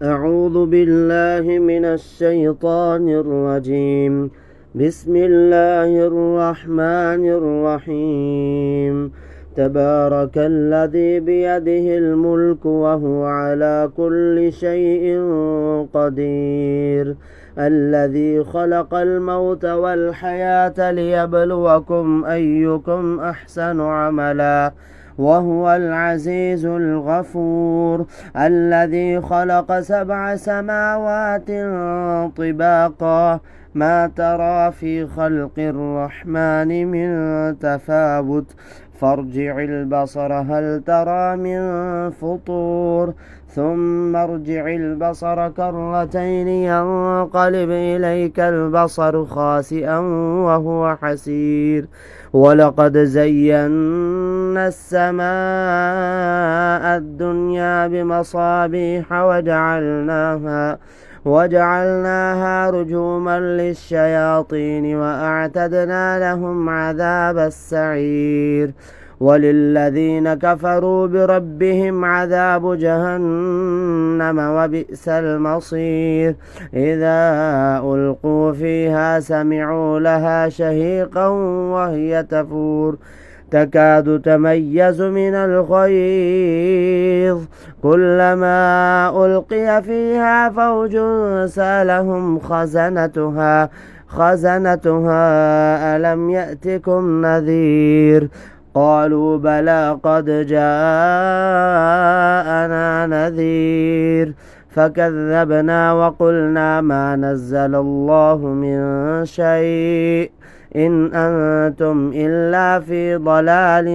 أعوذ بالله من الشيطان الرجيم. بسم الله الرحمن الرحيم. تبارك الذي بيده الملك وهو على كل شيء قدير. الذي خلق الموت والحياة ليبلوكم أيكم أحسن عملا وهو العزيز الغفور. الذي خلق 7 سماوات طباقا ما ترى في خلق الرحمن من تفاوت فارجع البصر هل ترى من فطور ثم ارجع البصر كرتين ينقلب إليك البصر خاسئا وهو حسير. ولقد زينا السماء الدنيا بمصابيح وجعلناها رجوما للشياطين وأعتدنا لهم عذاب السعير. وللذين كفروا بربهم عذاب جهنم وبئس المصير. إذا ألقوا فيها سمعوا لها شهيقا وهي تفور تكاد تميز من الغيظ كلما ألقي فيها فوج سألهم خزنتها ألم يأتكم نذير قالوا بلى قد جاءنا نذير فكذبنا وقلنا ما نزل الله من شيء إن أنتم إلا في ضلال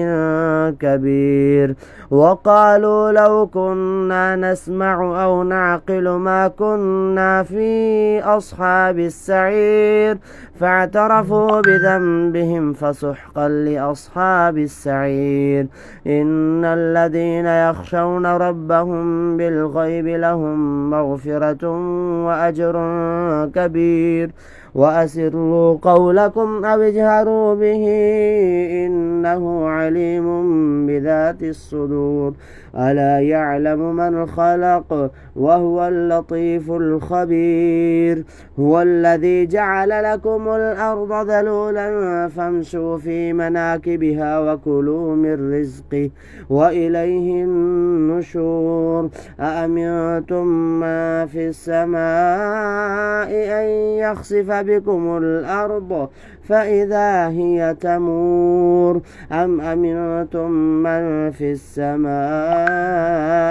كبير. وقالوا لو كنا نسمع أو نعقل ما كنا في أصحاب السعير فاعترفوا بذنبهم فسحقا لأصحاب السعير. إن الذين يخشون ربهم بالغيب لهم مغفرة وأجر كبير. وأسروا قولكم أو اجهروا به إنه عليم بذات الصدور. ألا يعلم من خلق وهو اللطيف الخبير. هو الذي جعل لكم الأرض ذلولا فامشوا في مناكبها وكلوا من رزقه وإليه النشور. أأمنتم ما في السماء أن يخسف بكم الأرض فإذا هي تمور أم أمنتم من في السماء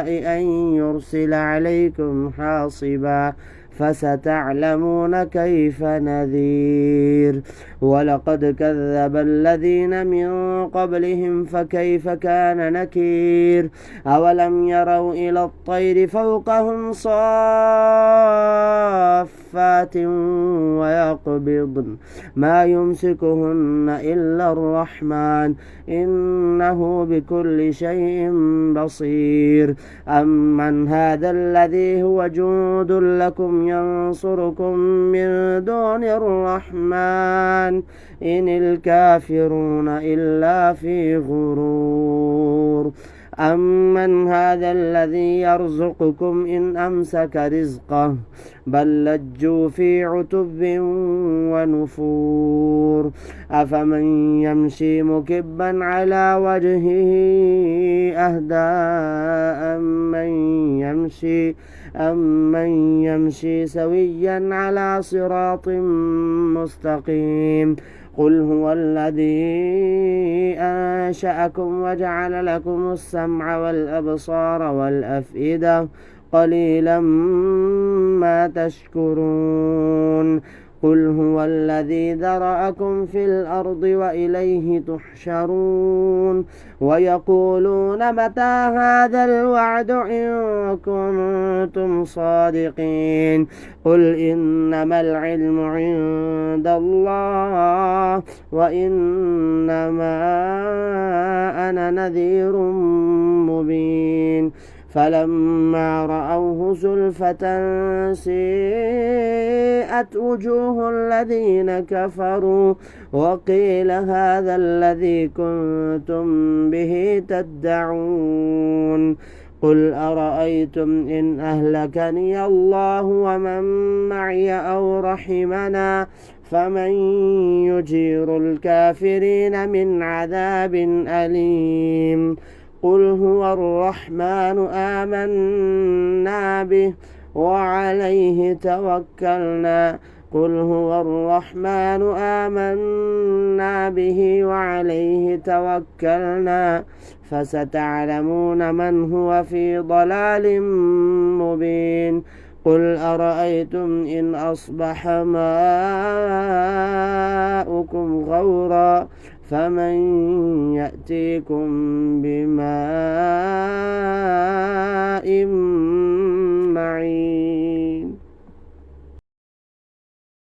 أن يرسل عليكم حاصبا فستعلمون كيف نذير. ولقد كذب الذين من قبلهم فكيف كان نكير. أولم يروا إلى الطير فوقهم صافات ويقبضن ما يمسكهن إلا الرحمن إنه بكل شيء بصير. أمن هذا الذي هو جند لكم ينصركم من دون الرحمن إن الكافرون إلا في غرور. أمن هذا الذي يرزقكم إن أمسك رزقه بل لجوا في عتب ونفور. أفمن يمشي مكبا على وجهه أهدى أمن يمشي سويا على صراط مستقيم. قل هو الذي أنشأكم وجعل لكم السمع والأبصار والأفئدة قليلا ما تشكرون. قل هو الذي ذرأكم في الأرض وإليه تحشرون. ويقولون متى هذا الوعد إن كنتم صادقين. قل إنما العلم عند الله وإنما أنا نذير مبين. فلما رأوه زلفة سيئت وجوه الذين كفروا وقيل هذا الذي كنتم به تدعون. قل أرأيتم إن أهلكني الله ومن معي أو رحمنا فمن يجير الكافرين من عذاب أليم قل هو الرحمن آمنا به وعليه توكلنا قل هو الرحمن آمنا به وعليه توكلنا فستعلمون من هو في ضلال مبين قل أرأيتم إن أصبح ماؤكم غورا فمن يأتيكم بماء معين